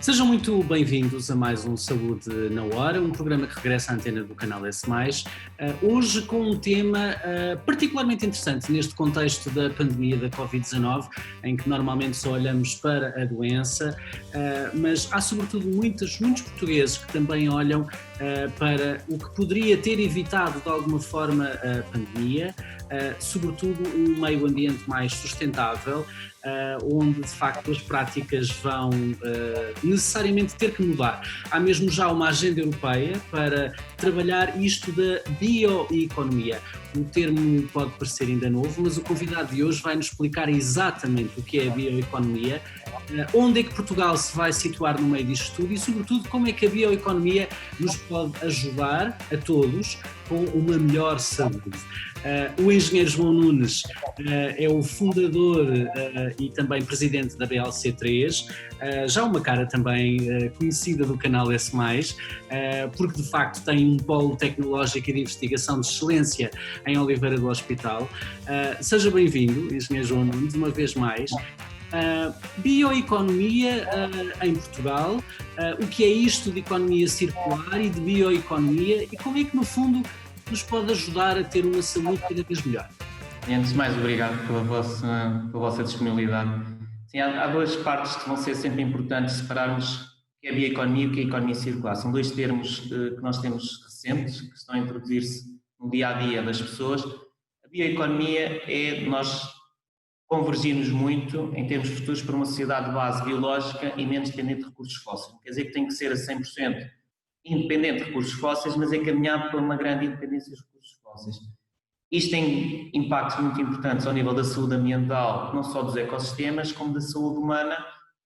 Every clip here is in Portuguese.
Sejam muito bem-vindos a mais um Saúde na Hora, um programa que regressa à antena do canal S+. Hoje com um tema particularmente interessante neste contexto da pandemia da Covid-19, em que normalmente só olhamos para a doença, mas há sobretudo muitos portugueses que também olham para o que poderia ter evitado de alguma forma a pandemia, sobretudo um meio ambiente mais sustentável, onde de facto as práticas vão necessariamente ter que mudar. Há mesmo já uma agenda europeia para trabalhar isto da bioeconomia. O termo pode parecer ainda novo, mas o convidado de hoje vai nos explicar exatamente o que é a bioeconomia, onde é que Portugal se vai situar no meio disto tudo e, sobretudo, como é que a bioeconomia nos pode ajudar a todos com uma melhor saúde. O engenheiro João Nunes é o fundador e também presidente da BLC3, já uma cara também conhecida do canal S+, porque de facto tem um polo tecnológico e de investigação de excelência em Oliveira do Hospital. Seja bem-vindo, engenheiro João Nunes, uma vez mais. Bioeconomia em Portugal, o que é isto de economia circular e de bioeconomia e como é que no fundo nos pode ajudar a ter uma saúde cada vez melhor? Antes de mais, obrigado pela vossa disponibilidade. Sim, há duas partes que vão ser sempre importantes separarmos, o que é a bioeconomia e o que é a economia circular. São dois termos que nós temos recentes, que estão a introduzir-se no dia-a-dia das pessoas. A bioeconomia é nós convergirmos muito, em termos futuros, para uma sociedade de base biológica e menos dependente de recursos fósseis. Não quer dizer que tem que ser a 100% independente de recursos fósseis, mas é caminhado para uma grande independência dos recursos fósseis. Isto tem impactos muito importantes ao nível da saúde ambiental, não só dos ecossistemas, como da saúde humana.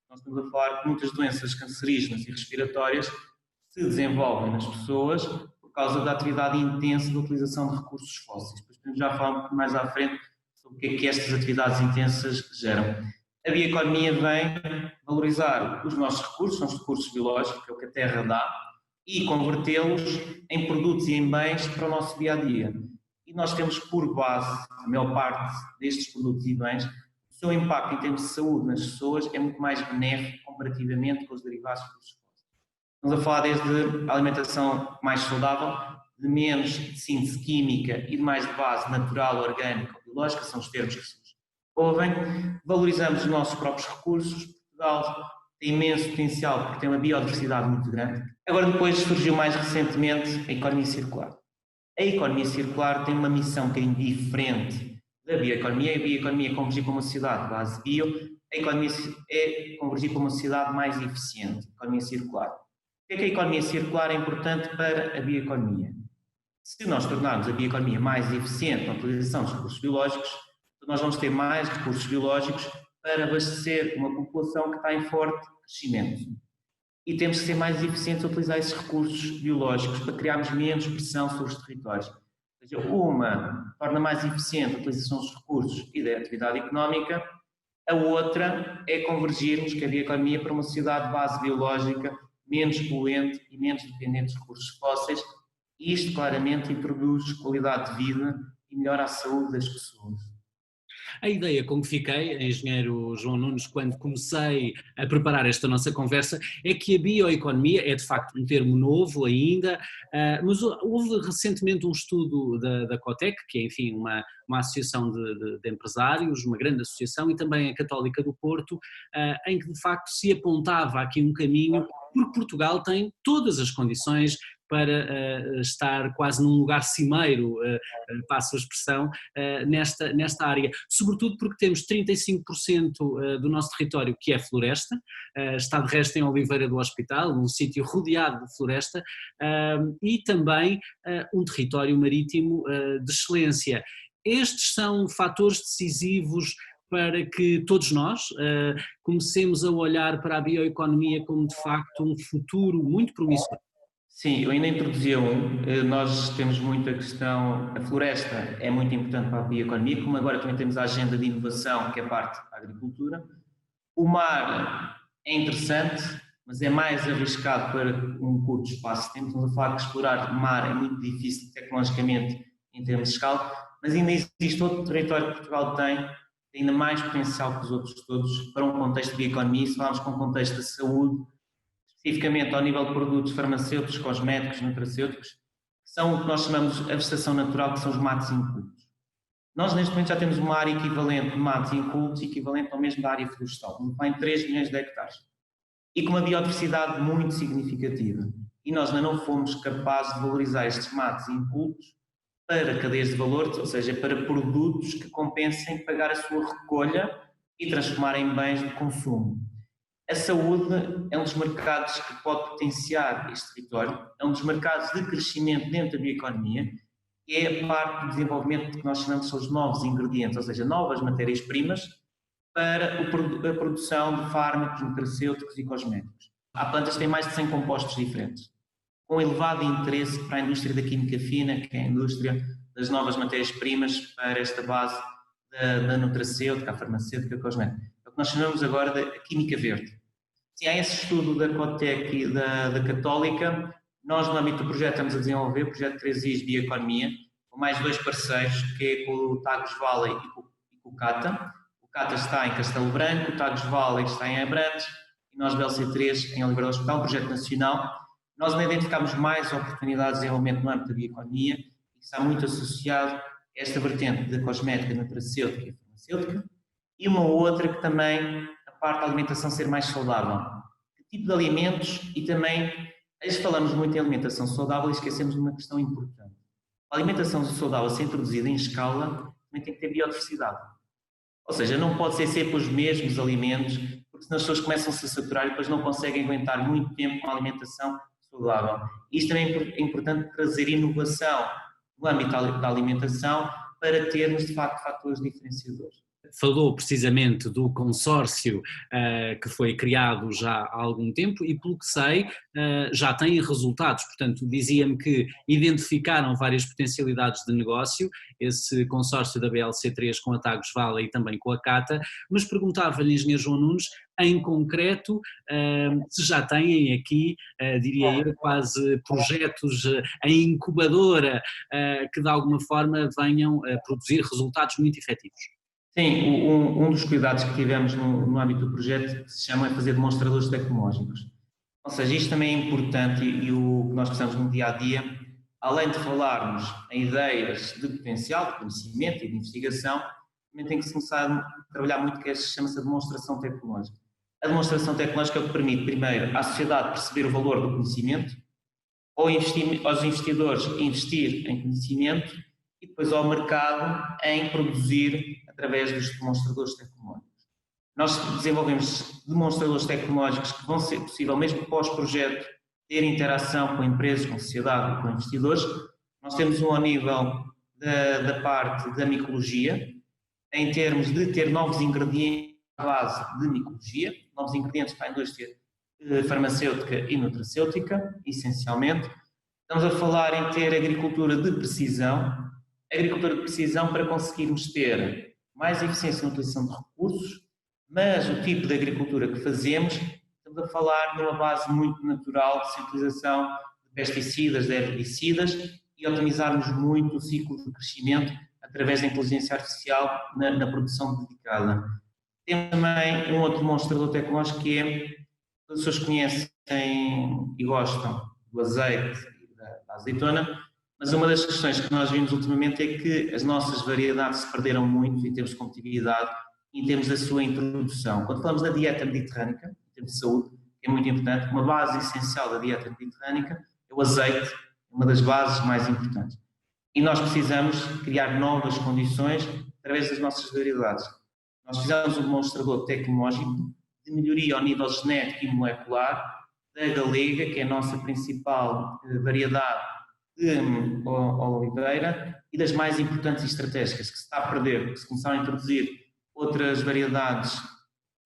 Nós estamos a falar que muitas doenças cancerígenas e respiratórias se desenvolvem nas pessoas por causa da atividade intensa de utilização de recursos fósseis. Depois podemos já falar um pouco mais à frente sobre o que estas atividades intensas geram. A bioeconomia vem valorizar os nossos recursos, são os recursos biológicos, que é o que a Terra dá, e convertê-los em produtos e em bens para o nosso dia-a-dia. E nós temos por base, a maior parte destes produtos e bens, o seu impacto em termos de saúde nas pessoas é muito mais benéfico comparativamente com os derivados de recursos fósseis. Estamos a falar desde a alimentação mais saudável, de menos de síntese química e de mais de base natural, orgânica ou biológica, são os termos que se ouvem. Valorizamos os nossos próprios recursos. Portugal tem imenso potencial porque tem uma biodiversidade muito grande. Agora depois surgiu mais recentemente a economia circular. A economia circular tem uma missão um bocadinho diferente da bioeconomia. A bioeconomia é convergir para uma sociedade de base bio, a economia é convergir para uma sociedade mais eficiente, a economia circular. Por que a economia circular é importante para a bioeconomia? Se nós tornarmos a bioeconomia mais eficiente na utilização dos recursos biológicos, nós vamos ter mais recursos biológicos para abastecer uma população que está em forte crescimento. E temos que ser mais eficientes a utilizar esses recursos biológicos para criarmos menos pressão sobre os territórios. Ou seja, uma torna mais eficiente a utilização dos recursos e da atividade económica, a outra é convergirmos que a bioeconomia para uma sociedade de base biológica menos poluente e menos dependente dos recursos fósseis. E isto claramente introduz qualidade de vida e melhora a saúde das pessoas. A ideia com que fiquei, engenheiro João Nunes, quando comecei a preparar esta nossa conversa, é que a bioeconomia é de facto um termo novo ainda, mas houve recentemente um estudo da Cotec, que é enfim uma associação de empresários, uma grande associação, e também a Católica do Porto, em que de facto se apontava aqui um caminho, porque Portugal tem todas as condições para estar quase num lugar cimeiro, passo a expressão, nesta área, sobretudo porque temos 35% do nosso território que é floresta, está de resto em Oliveira do Hospital, num sítio rodeado de floresta, e também um território marítimo de excelência. Estes são fatores decisivos para que todos nós comecemos a olhar para a bioeconomia como de facto um futuro muito promissor. Sim, eu ainda introduzia nós temos muito a questão, a floresta é muito importante para a bioeconomia, como agora também temos a agenda de inovação, que é parte da agricultura. O mar é interessante, mas é mais arriscado para um curto espaço de tempo. Estamos a falar que explorar mar é muito difícil tecnologicamente em termos de escala, mas ainda existe outro território que Portugal tem ainda mais potencial que os outros todos para um contexto de bioeconomia. Se falarmos com um contexto da saúde, especificamente ao nível de produtos farmacêuticos, cosméticos, nutracêuticos, que são o que nós chamamos a vegetação natural, que são os matos incultos. Nós, neste momento, já temos uma área equivalente de matos incultos, equivalente ao mesmo da área florestal, onde vai em 3 milhões de hectares, e com uma biodiversidade muito significativa. E nós ainda não fomos capazes de valorizar estes matos incultos para cadeias de valor, ou seja, para produtos que compensem pagar a sua recolha e transformar em bens de consumo. A saúde é um dos mercados que pode potenciar este território, é um dos mercados de crescimento dentro da bioeconomia, que é a parte do desenvolvimento que nós chamamos de os novos ingredientes, ou seja, novas matérias-primas para a produção de fármacos, nutracêuticos e cosméticos. Há plantas que têm mais de 100 compostos diferentes, com elevado interesse para a indústria da química fina, que é a indústria das novas matérias-primas para esta base da nutracêutica, a farmacêutica, a cosmética. É o que nós chamamos agora de química verde. Sim, há esse estudo da Cotec e da Católica. Nós, no âmbito do projeto, estamos a desenvolver o projeto 3is de Bioeconomia, com mais 2 parceiros, que é com o Tagus Valley e com o CATA. O CATA está em Castelo Branco, o Tagus Valley está em Abrantes, e nós, BLC3, em Oliveira do Hospital, um projeto nacional. Nós ainda identificamos mais oportunidades de desenvolvimento no âmbito da bioeconomia, e está muito associado a esta vertente da cosmética, nutracêutica e farmacêutica, e uma outra que também a parte da alimentação ser mais saudável. Que tipo de alimentos e também, hoje falamos muito em alimentação saudável e esquecemos de uma questão importante. A alimentação saudável, ser introduzida em escala, também tem que ter biodiversidade. Ou seja, não pode ser sempre os mesmos alimentos, porque senão as pessoas começam-se a saturar e depois não conseguem aguentar muito tempo com a alimentação saudável. Isto também é importante trazer inovação no âmbito da alimentação para termos, de facto, fatores diferenciadores. Falou precisamente do consórcio que foi criado já há algum tempo e, pelo que sei, já tem resultados. Portanto, dizia-me que identificaram várias potencialidades de negócio, esse consórcio da BLC3 com a Tagus Valley e também com a CATA, mas perguntava-lhe, engenheiro João Nunes, em concreto, se já têm aqui, diria eu, quase projetos em incubadora que de alguma forma venham a produzir resultados muito efetivos. Sim, um dos cuidados que tivemos no âmbito do projeto se chama fazer demonstradores tecnológicos. Ou seja, isto também é importante e o que nós precisamos no dia-a-dia, além de falarmos em ideias de potencial, de conhecimento e de investigação, também tem que se começar a trabalhar muito que chama-se a demonstração tecnológica. A demonstração tecnológica é o que permite, primeiro, à sociedade perceber o valor do conhecimento, aos investidores investir em conhecimento e depois ao mercado em produzir através dos demonstradores tecnológicos. Nós desenvolvemos demonstradores tecnológicos que vão ser possível, mesmo pós-projeto, ter interação com empresas, com sociedade e com investidores. Nós temos um ao nível da parte da micologia, em termos de ter novos ingredientes à base de micologia, novos ingredientes para a indústria farmacêutica e nutracêutica, essencialmente. Estamos a falar em ter agricultura de precisão para conseguirmos ter mais eficiência na utilização de recursos, mas o tipo de agricultura que fazemos, estamos a falar numa base muito natural, sem utilização de pesticidas, de herbicidas, e otimizarmos muito o ciclo de crescimento através da inteligência artificial na produção dedicada. Temos também um outro demonstrador tecnológico que é, as pessoas conhecem e gostam do azeite e da azeitona, mas uma das questões que nós vimos ultimamente é que as nossas variedades se perderam muito em termos de competitividade e em termos da sua introdução. Quando falamos da dieta mediterrânica, em termos de saúde, que é muito importante, uma base essencial da dieta mediterrânica é o azeite, uma das bases mais importantes. E nós precisamos criar novas condições através das nossas variedades. Nós fizemos um demonstrador tecnológico de melhoria ao nível genético e molecular da galega, que é a nossa principal variedade de oliveira, e das mais importantes e estratégicas, que se está a perder, porque se começaram a introduzir outras variedades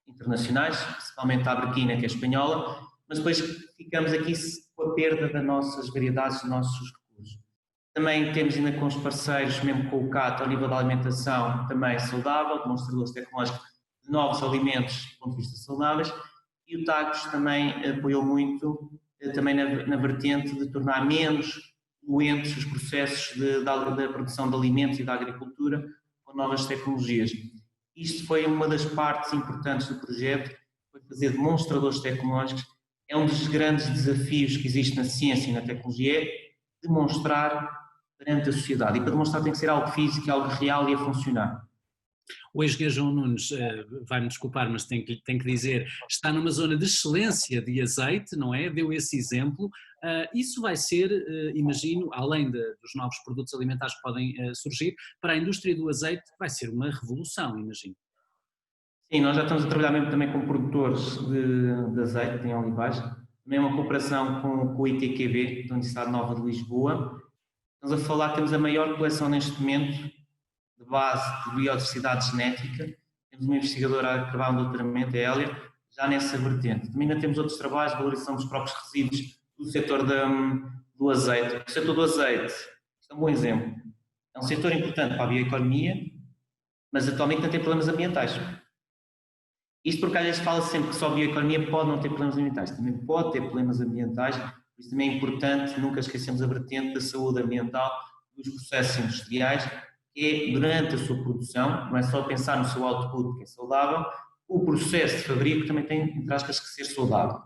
internacionais, principalmente a arbequina, que é espanhola, mas depois ficamos aqui com a perda das nossas variedades, dos nossos recursos. Também temos ainda com os parceiros, mesmo com o CAT, ao nível da alimentação também saudável, demonstradores tecnológicos de novos alimentos do ponto de vista saudáveis, e o Tagus também apoiou muito, também na vertente de tornar menos doentes os processos da produção de alimentos e da agricultura com novas tecnologias. Isto foi uma das partes importantes do projeto, foi fazer demonstradores tecnológicos é um dos grandes desafios que existe na ciência e na tecnologia, é demonstrar perante a sociedade. E para demonstrar tem que ser algo físico, algo real e a funcionar. O engenheiro João Nunes, vai-me desculpar, mas tenho que dizer, está numa zona de excelência de azeite, não é? Deu esse exemplo. Isso vai ser, imagino, além dos novos produtos alimentares que podem surgir, para a indústria do azeite vai ser uma revolução, imagino. Sim, nós já estamos a trabalhar mesmo também com produtores de azeite em olivais, também uma cooperação com o ITQB, da Universidade Nova de Lisboa. Estamos a falar que temos a maior coleção neste momento de base de biodiversidade genética. Temos uma investigadora a acabar um doutoramento, a Hélia, já nessa vertente. Também ainda temos outros trabalhos de valorização dos próprios resíduos do setor do azeite. O setor do azeite é um bom exemplo. É um setor importante para a bioeconomia, mas atualmente não tem problemas ambientais. Isto porque às vezes fala sempre que só a bioeconomia pode não ter problemas ambientais, também pode ter problemas ambientais, por isso também é importante nunca esquecermos a vertente da saúde ambiental dos processos industriais, que é durante a sua produção, não é só pensar no seu output que é saudável, o processo de fabrico também tem, entre aspas, que ser saudável.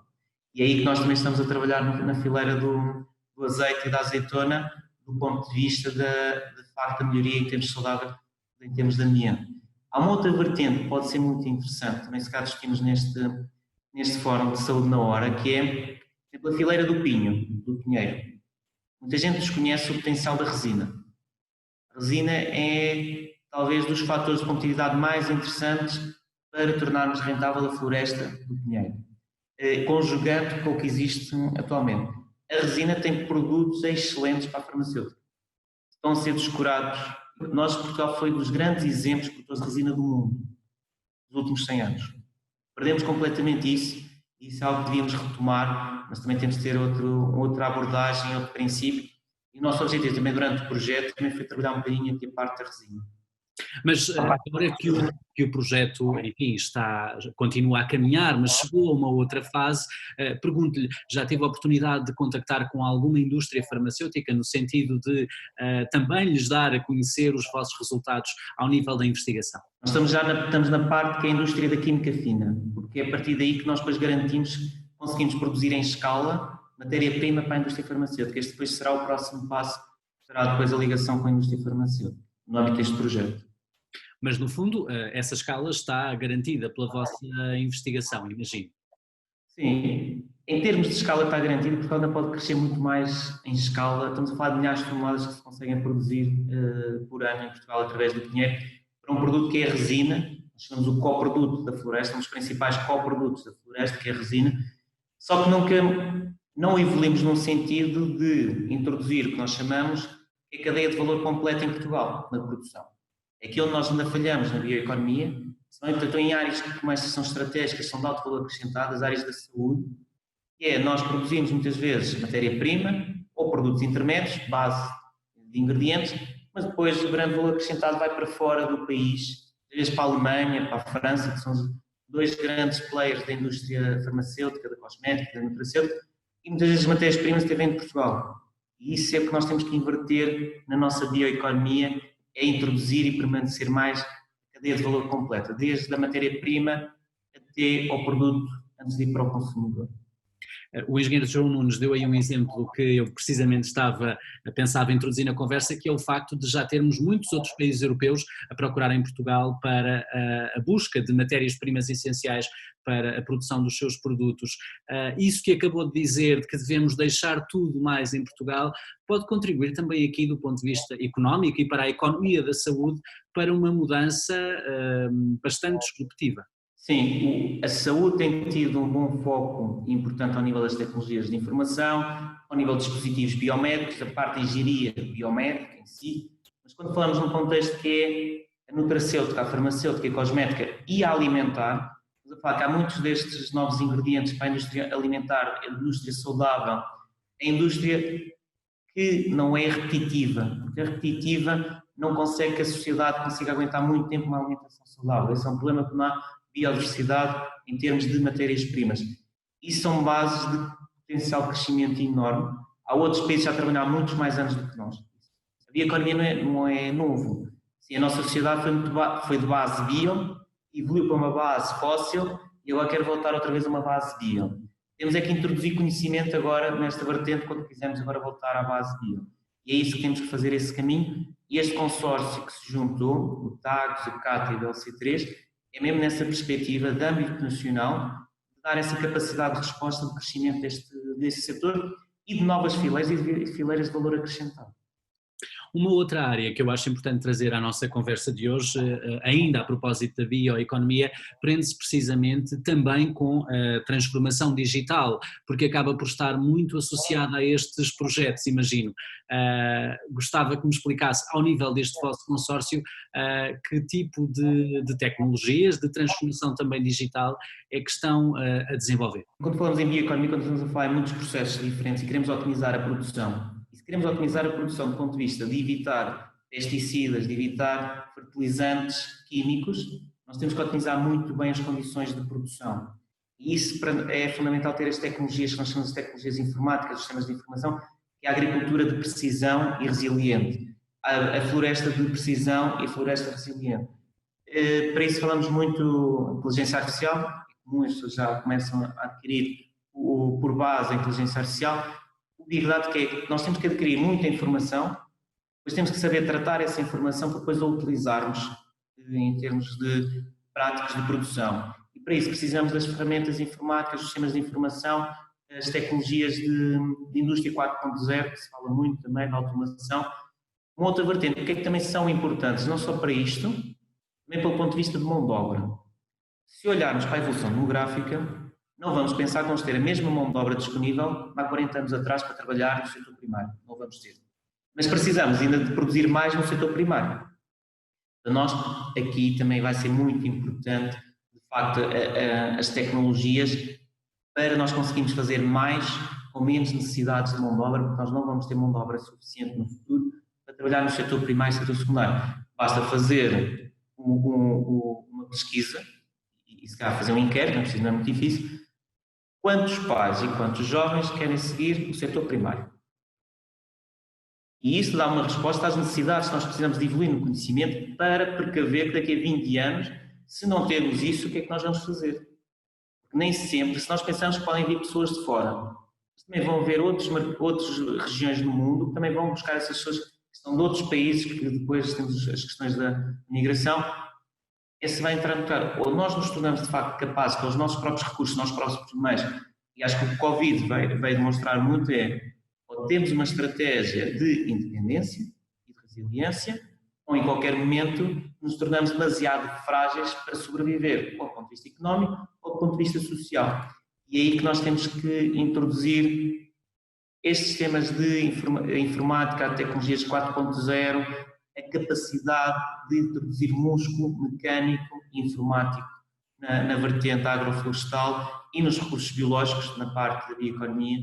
E é aí que nós também estamos a trabalhar na fileira do azeite e da azeitona, do ponto de vista de facto, da melhoria em termos saudáveis, em termos de ambiente. Há uma outra vertente que pode ser muito interessante, também se cá discutimos neste fórum de saúde na hora, que é, por exemplo, a fileira do pinho, do pinheiro. Muita gente desconhece o potencial da resina. A resina é talvez dos fatores de competitividade mais interessantes para tornarmos rentável a floresta do pinheiro, conjugando com o que existe atualmente. A resina tem produtos excelentes para a farmacêutica. Estão a ser descurados. Nós, Portugal, foi dos grandes exemplos de produtores de resina do mundo nos últimos 100 anos. Perdemos completamente isso, e isso é algo que devíamos retomar, mas também temos de ter outra abordagem, outro princípio. E o nosso objetivo também durante o projeto também foi trabalhar um bocadinho aqui a parte da resina. Mas agora que o projeto, enfim, continua a caminhar, mas chegou a uma outra fase, pergunto-lhe, já teve a oportunidade de contactar com alguma indústria farmacêutica no sentido de também lhes dar a conhecer os vossos resultados ao nível da investigação? Nós estamos na parte que é a indústria da química fina, porque é a partir daí que nós depois garantimos que conseguimos produzir em escala matéria-prima para a indústria farmacêutica. Este depois será o próximo passo, será depois a ligação com a indústria farmacêutica, no âmbito deste projeto. Mas, no fundo, essa escala está garantida pela vossa investigação, imagino. Sim, em termos de escala está garantida, porque ela ainda pode crescer muito mais em escala. Estamos a falar de milhares de toneladas que se conseguem produzir por ano em Portugal através do pinheiro, para um produto que é a resina. Nós chamamos o coproduto da floresta, um dos principais coprodutos da floresta, que é a resina. Só que nunca não evoluímos num sentido de introduzir o que nós chamamos a cadeia de valor completa em Portugal, na produção. É aqui onde nós ainda falhamos na bioeconomia, portanto, em áreas como estas são estratégicas, são de alto valor acrescentado, as áreas da saúde, que é nós produzimos muitas vezes matéria-prima ou produtos intermédios, base de ingredientes, mas depois o grande valor acrescentado vai para fora do país, às vezes para a Alemanha, para a França, que são os dois grandes players da indústria farmacêutica, da cosmética, da nutracêutica, e muitas vezes as matérias-primas que vêm de Portugal. E isso é o que nós temos que inverter na nossa bioeconomia, é introduzir e permanecer mais a cadeia de valor completa, desde a matéria-prima até ao produto antes de ir para o consumidor. O engenheiro João Nunes deu aí um exemplo que eu precisamente pensava introduzir na conversa, que é o facto de já termos muitos outros países europeus a procurar em Portugal para a busca de matérias-primas essenciais para a produção dos seus produtos. Isso que acabou de dizer, de que devemos deixar tudo mais em Portugal, pode contribuir também aqui do ponto de vista económico e para a economia da saúde para uma mudança bastante disruptiva. Sim, a saúde tem tido um bom foco importante ao nível das tecnologias de informação, ao nível dos dispositivos biomédicos, a parte de engenharia biomédica em si, mas quando falamos num contexto que é a nutracêutica, a farmacêutica, a cosmética e a alimentar, estamos a falar que há muitos destes novos ingredientes para a indústria alimentar, a indústria saudável, a indústria que não é repetitiva, porque a repetitiva não consegue que a sociedade consiga aguentar muito tempo uma alimentação saudável. Esse é um problema que não há biodiversidade em termos de matérias-primas. E são bases de potencial crescimento enorme. Há outros países que já trabalham há muitos mais anos do que nós. A bioeconomia não é novo. Sim, a nossa sociedade foi de base bio, evoluiu para uma base fóssil e agora quer voltar outra vez a uma base bio. Temos é que introduzir conhecimento agora nesta vertente quando quisermos agora voltar à base bio. E é isso que temos que fazer, esse caminho. E este consórcio que se juntou, o TAGS, o CATA e o BLC3, é mesmo nessa perspectiva de âmbito nacional, de dar essa capacidade de resposta de crescimento desse setor e de novas fileiras e de fileiras de valor acrescentado. Uma outra área que eu acho importante trazer à nossa conversa de hoje, ainda a propósito da bioeconomia, prende-se precisamente também com a transformação digital, porque acaba por estar muito associada a estes projetos, imagino. Gostava que me explicasse, ao nível deste vosso consórcio, que tipo de tecnologias, de transformação também digital é que estão a desenvolver. Quando falamos em bioeconomia, quando estamos a falar em muitos processos diferentes e queremos otimizar a produção, e se queremos otimizar a produção do ponto de vista de evitar pesticidas, de evitar fertilizantes químicos, nós temos que otimizar muito bem as condições de produção. E isso é fundamental ter as tecnologias, que nós chamamos de tecnologias informáticas, os sistemas de informação, que é a agricultura de precisão e resiliente, a floresta de precisão e a floresta resiliente. Para isso falamos muito de inteligência artificial, as pessoas já começam a adquirir por base a inteligência artificial. O Big Data, que é que nós temos que adquirir muita informação, depois temos que saber tratar essa informação para depois a utilizarmos em termos de práticas de produção. E para isso precisamos das ferramentas informáticas, dos sistemas de informação, as tecnologias de indústria 4.0, que se fala muito também da automação. Uma outra vertente, o que é que também são importantes, não só para isto, também pelo ponto de vista de mão de obra. Se olharmos para a evolução demográfica, não vamos pensar que vamos ter a mesma mão de obra disponível há 40 anos atrás para trabalhar no setor primário. Não vamos ter. Mas precisamos ainda de produzir mais no setor primário. Para nós, aqui também vai ser muito importante, de facto, as tecnologias para nós conseguirmos fazer mais com menos necessidades de mão de obra, porque nós não vamos ter mão de obra suficiente no futuro para trabalhar no setor primário e setor secundário. Basta fazer uma pesquisa, e se calhar fazer um inquérito, não é muito difícil, quantos pais e quantos jovens querem seguir o setor primário. E isso dá uma resposta às necessidades que nós precisamos de evoluir no conhecimento para precaver que daqui a 20 anos, se não termos isso, o que é que nós vamos fazer? Porque nem sempre, se nós pensamos que podem vir pessoas de fora, também vão haver outras regiões no mundo que também vão buscar essas pessoas que estão de outros países, que depois temos as questões da migração. Esse vai entrar no carro. Ou nós nos tornamos de facto capazes, com os nossos próprios recursos, os nossos próprios meios, e acho que o Covid vai demonstrar muito ou temos uma estratégia de independência e de resiliência, ou em qualquer momento nos tornamos demasiado frágeis para sobreviver, ou do ponto de vista económico, ou do ponto de vista social. E é aí que nós temos que introduzir estes sistemas de informática, tecnologias 4.0, a capacidade de introduzir músculo mecânico e informático na vertente agroflorestal e nos recursos biológicos, na parte da bioeconomia,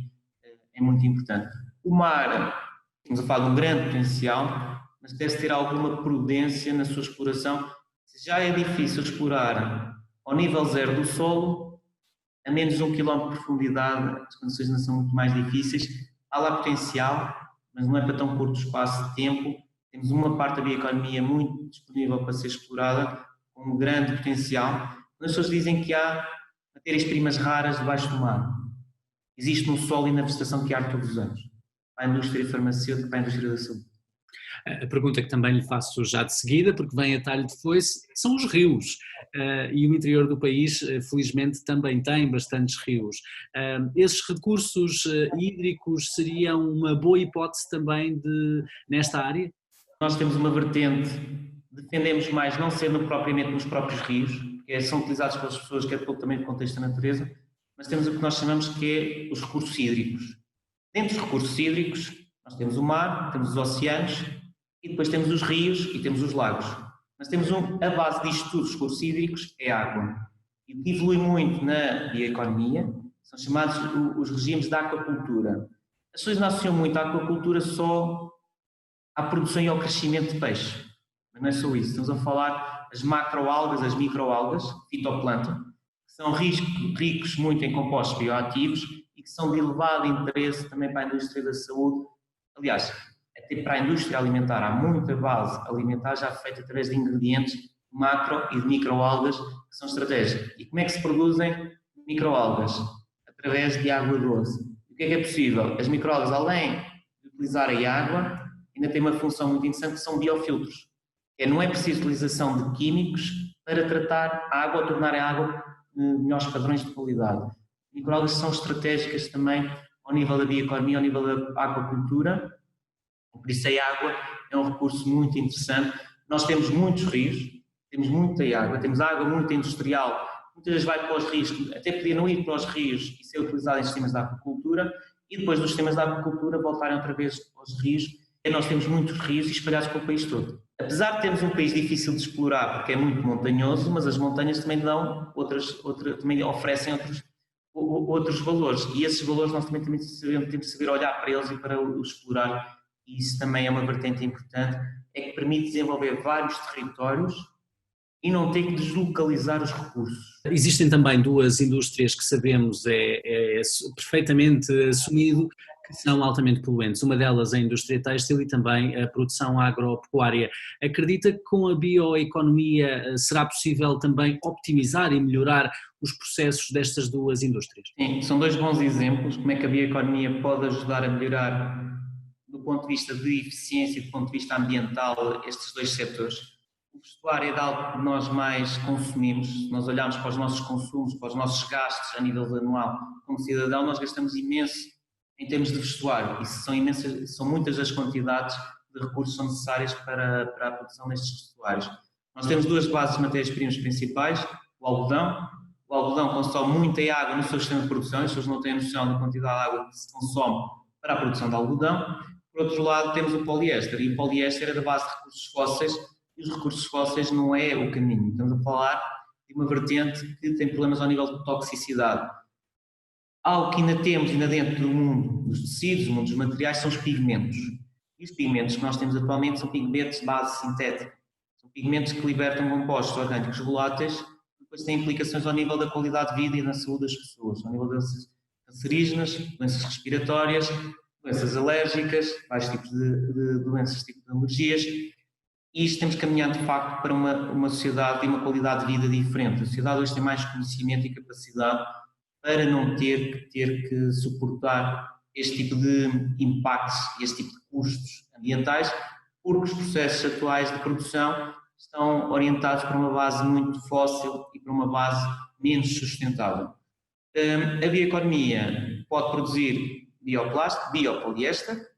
é muito importante. O mar, estamos a falar de um grande potencial, mas deve ter alguma prudência na sua exploração. Se já é difícil explorar ao nível zero do solo, a menos de 1 km de profundidade, as condições não são muito mais difíceis. Há lá potencial, mas não é para tão curto espaço de tempo. Temos uma parte da bioeconomia muito disponível para ser explorada, com um grande potencial. As pessoas dizem que há matérias-primas raras debaixo do mar. Existe no solo e na vegetação que há todos os anos. Para a indústria farmacêutica, para a indústria da saúde. A pergunta que também lhe faço já de seguida, porque vem a talho de foice, são os rios. E o interior do país, felizmente, também tem bastantes rios. Esses recursos hídricos seriam uma boa hipótese também nesta área? Nós temos uma vertente, defendemos mais não sendo propriamente nos próprios rios, que são utilizados pelas pessoas, que é também do contexto da natureza, mas temos o que nós chamamos que é os recursos hídricos. Dentro dos recursos hídricos, nós temos o mar, temos os oceanos, e depois temos os rios e temos os lagos. Mas temos a base disto tudo, os recursos hídricos, é a água. E o que evolui muito na bioeconomia são chamados os regimes de aquacultura. As pessoas não associam muito a aquacultura só à produção e ao crescimento de peixe. Mas não é só isso. Estamos a falar das macroalgas, as microalgas, fitoplâncton, que são ricos muito em compostos bioativos e que são de elevado interesse também para a indústria da saúde. Aliás, até para a indústria alimentar, há muita base alimentar já feita através de ingredientes macro e de microalgas que são estratégicas. E como é que se produzem microalgas? através de água doce. O que é possível? As microalgas, além de utilizarem a água, ainda têm uma função muito interessante que são biofiltros. Não é preciso utilização de químicos para tratar a água ou tornar a água melhores padrões de qualidade. As microalgas são estratégicas também ao nível da bioeconomia, ao nível da aquacultura, por isso a água é um recurso muito interessante. Nós temos muitos rios, temos muita água, temos água muito industrial, muitas vezes vai para os rios, até podia não ir para os rios e ser utilizada em sistemas de aquacultura, e depois dos sistemas de aquacultura voltarem outra vez aos rios. E nós temos muitos rios espalhados pelo país todo. Apesar de termos um país difícil de explorar, porque é muito montanhoso, mas as montanhas também dão também oferecem outros valores, e esses valores nós também temos de saber olhar para eles e para os explorar, e isso também é uma vertente importante, é que permite desenvolver vários territórios e não ter que deslocalizar os recursos. Existem também duas indústrias que sabemos perfeitamente assumido que são altamente poluentes. Uma delas é a indústria têxtil e também a produção agropecuária. Acredita que com a bioeconomia será possível também optimizar e melhorar os processos destas duas indústrias? Sim, são dois bons exemplos, como é que a bioeconomia pode ajudar a melhorar do ponto de vista de eficiência e do ponto de vista ambiental estes dois setores. O vestuário é algo que nós mais consumimos. Se nós olharmos para os nossos consumos, para os nossos gastos a nível anual como cidadão, nós gastamos imenso em termos de vestuário, e são muitas as quantidades de recursos que são necessárias para a produção destes vestuários. Nós temos duas bases de matérias-primas principais, o algodão consome muita água no seu sistema de produção, as pessoas não têm noção da quantidade de água que se consome para a produção de algodão. Por outro lado, temos o poliéster, e o poliéster é da base de recursos fósseis, e os recursos fósseis não é o caminho. Estamos a falar de uma vertente que tem problemas ao nível de toxicidade. Algo que ainda temos, ainda dentro do mundo dos tecidos, do mundo dos materiais, são os pigmentos. E os pigmentos que nós temos atualmente são pigmentos de base sintética. São pigmentos que libertam compostos orgânicos voláteis, que depois têm implicações ao nível da qualidade de vida e na saúde das pessoas, ao nível de doenças cancerígenas, doenças respiratórias, doenças alérgicas, vários tipos de doenças, tipo de alergias. E isto temos caminhado, de facto, para uma sociedade e uma qualidade de vida diferente. A sociedade hoje tem mais conhecimento e capacidade para não ter que suportar este tipo de impactos, este tipo de custos ambientais, porque os processos atuais de produção estão orientados para uma base muito fóssil e para uma base menos sustentável. A bioeconomia pode produzir bioplástico, biopoliéster,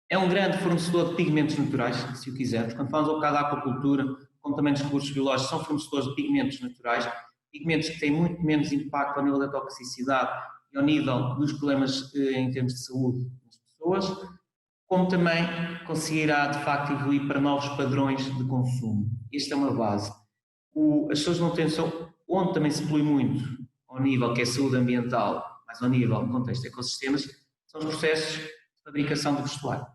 é um grande fornecedor de pigmentos naturais, se o quisermos. Quando falamos um bocado da aquacultura, como também dos recursos biológicos, são fornecedores de pigmentos naturais, pigmentos que têm muito menos impacto ao nível da toxicidade e ao nível dos problemas em termos de saúde das pessoas, como também conseguirá, de facto, evoluir para novos padrões de consumo. Esta é uma base. As pessoas não têm noção, onde também se polui muito, ao nível que é saúde ambiental, mas ao nível do contexto de ecossistemas, são os processos de fabricação de vestuário.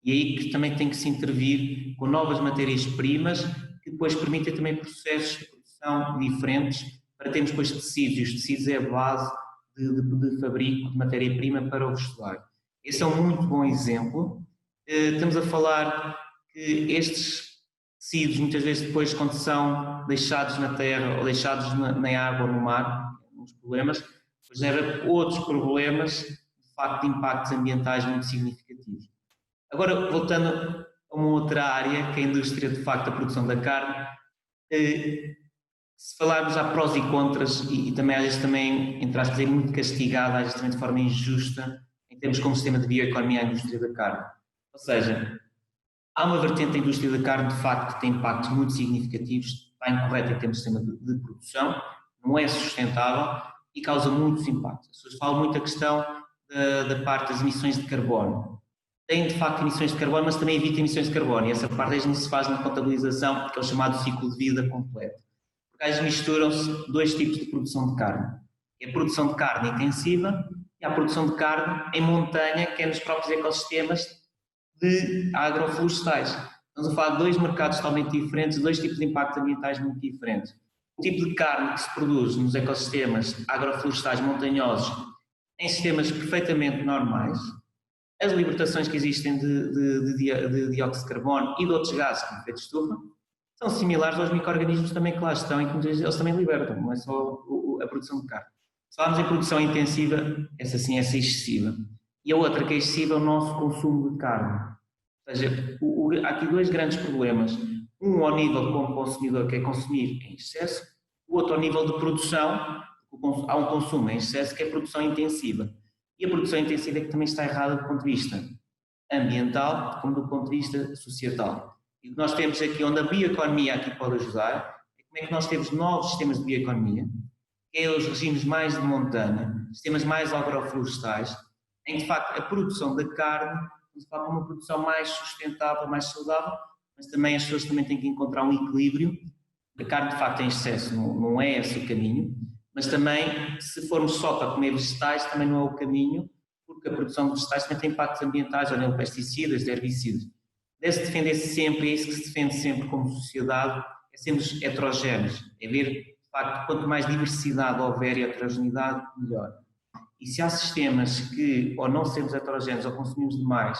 E aí que também tem que se intervir com novas matérias-primas, que depois permitem também processos de produção diferentes, para termos depois tecidos, e os tecidos é a base de fabrico de matéria-prima para o vestuário. Esse é um muito bom exemplo. Estamos a falar que estes tecidos, muitas vezes depois, quando são deixados na terra ou deixados na água ou no mar, uns problemas, gera outros problemas, de facto, de impactos ambientais muito significativos. Agora, voltando a uma outra área, que é a indústria, de facto, da produção da carne, se falarmos há prós e contras, e também às vezes também, entre aspas, é muito castigada, às vezes também de forma injusta, em termos como sistema de bioeconomia, a indústria da carne. Ou seja, há uma vertente da indústria da carne, de facto, que tem impactos muito significativos, está incorreta em termos de sistema de produção, não é sustentável e causa muitos impactos. As pessoas falam muito a questão da parte das emissões de carbono. Tem, de facto, emissões de carbono, mas também evita emissões de carbono, e essa parte não se faz na contabilização, que é o chamado ciclo de vida completo. Porque às vezes misturam-se dois tipos de produção de carne. É a produção de carne intensiva e a produção de carne em montanha, que é nos próprios ecossistemas de agroflorestais. Estamos a falar de dois mercados totalmente diferentes, dois tipos de impactos ambientais muito diferentes. O tipo de carne que se produz nos ecossistemas agroflorestais montanhosos, em sistemas perfeitamente normais, as libertações que existem de dióxido de carbono e de outros gases, como efeito de estufa, são similares aos micro-organismos também que lá estão e que muitas vezes eles também libertam, não é só a produção de carne. Se falarmos em produção intensiva, essa sim é excessiva. E a outra que é excessiva é o nosso consumo de carne. Ou seja, há aqui dois grandes problemas. Um ao nível como consumidor, que é consumir em excesso, o outro ao nível de produção, há um consumo em excesso que é produção intensiva. E a produção intensiva é que também está errada do ponto de vista ambiental, como do ponto de vista societal. E o que nós temos aqui, onde a bioeconomia aqui pode ajudar, é como é que nós temos novos sistemas de bioeconomia, que é os regimes mais de montanha, sistemas mais agroflorestais, em que de facto a produção da carne se fala para uma produção mais sustentável, mais saudável, mas também as pessoas também têm que encontrar um equilíbrio. A carne de facto em excesso não é esse o caminho, mas também se formos só para comer vegetais também não é o caminho, porque a produção de vegetais também tem impactos ambientais, ou de pesticidas, de herbicidas. Deve-se defender sempre, é isso que se defende sempre como sociedade, é sermos heterogéneos, é ver, de facto, quanto mais diversidade houver e heterogeneidade, melhor. E se há sistemas que, ou não sermos heterogéneos, ou consumimos demais,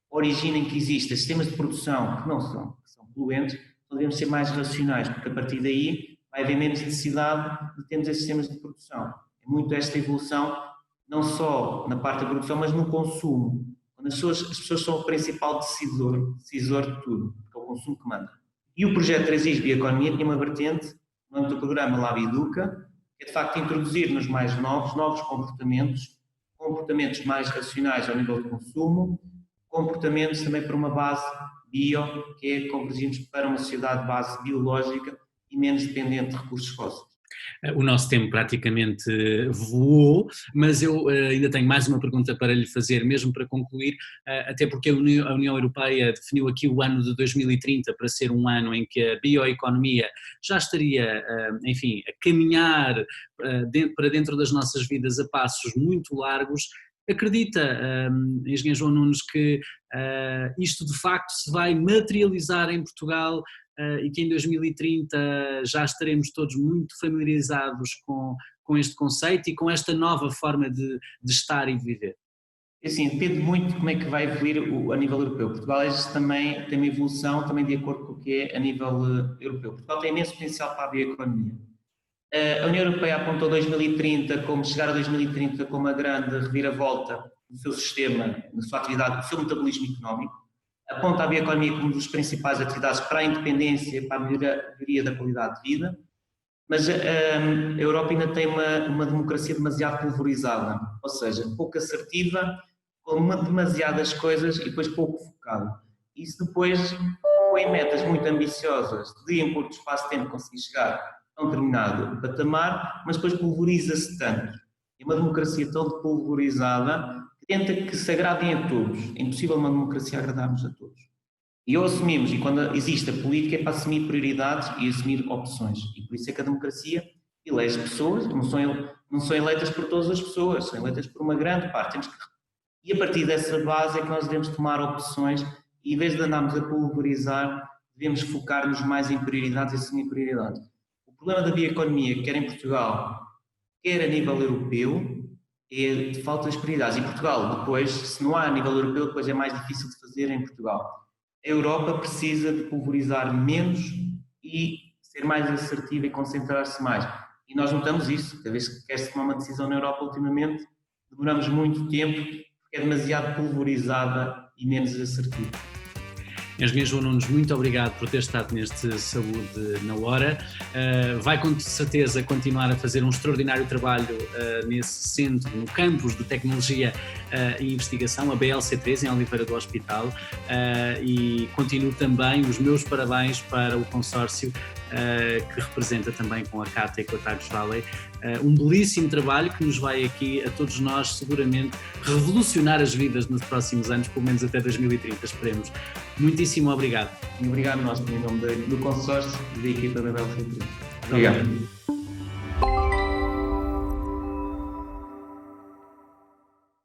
originem que existam sistemas de produção que não são, que são poluentes, então devemos ser mais racionais, porque a partir daí vai haver menos necessidade de termos esses sistemas de produção. É muito esta evolução, não só na parte da produção, mas no consumo. Quando as pessoas são o principal decisor de tudo, porque é o consumo que manda. E o projeto 3is Bioeconomia tinha uma vertente, no âmbito do programa Lab Educa, que é de facto introduzir-nos mais novos comportamentos mais racionais ao nível de consumo, comportamentos também para uma base bio, que é convergirmos para uma sociedade de base biológica e menos dependente de recursos fósseis. O nosso tempo praticamente voou, mas eu ainda tenho mais uma pergunta para lhe fazer, mesmo para concluir, até porque a União Europeia definiu aqui o ano de 2030 para ser um ano em que a bioeconomia já estaria, enfim, a caminhar para dentro das nossas vidas a passos muito largos. Acredita, engenheiro João Nunes, que isto de facto se vai materializar em Portugal e que em 2030 já estaremos todos muito familiarizados com este conceito e com esta nova forma de estar e de viver? Assim, depende muito de como é que vai evoluir a nível europeu. Portugal também tem uma evolução também de acordo com o que é a nível europeu. Portugal tem imenso potencial para a bioeconomia. A União Europeia apontou 2030 como chegar a 2030 com uma grande reviravolta no seu sistema, na sua atividade, no seu metabolismo económico. Aponta a bioeconomia como uma das principais atividades para a independência, para a melhoria da qualidade de vida, mas a Europa ainda tem uma democracia demasiado pulverizada, ou seja, pouco assertiva, com demasiadas coisas e depois pouco focada. Isso depois põe metas muito ambiciosas de em curto espaço de tempo conseguir chegar a um determinado patamar, mas depois pulveriza-se tanto. É uma democracia tão pulverizada tenta que se agradem a todos. É impossível uma democracia agradar-nos a todos. E ou assumimos, e quando existe a política é para assumir prioridades e assumir opções. E por isso é que a democracia elege pessoas, não são eleitas por todas as pessoas, são eleitas por uma grande parte. E a partir dessa base é que nós devemos tomar opções e em vez de andarmos a pulverizar, devemos focar-nos mais em prioridades e assumir prioridades. O problema da bioeconomia, quer em Portugal, quer a nível europeu, é de falta de prioridades. Em Portugal, depois, se não há a nível europeu, depois é mais difícil de fazer em Portugal. A Europa precisa de pulverizar menos e ser mais assertiva e concentrar-se mais. E nós notamos isso, cada vez que quer-se tomar uma decisão na Europa ultimamente, demoramos muito tempo porque é demasiado pulverizada e menos assertiva. Engenheiro João Nunes, muito obrigado por ter estado neste Saúde na Hora. Vai com certeza continuar a fazer um extraordinário trabalho nesse centro, no campus de Tecnologia e Investigação, a BLC3, em Oliveira do Hospital, e continuo também os meus parabéns para o consórcio que representa também com a CATA e com a Tagus Valley, um belíssimo trabalho que nos vai aqui, a todos nós, seguramente revolucionar as vidas nos próximos anos, pelo menos até 2030, esperemos. Muitíssimo obrigado. Obrigado nós, em nome do consórcio e da equipa da BLC3. Obrigado.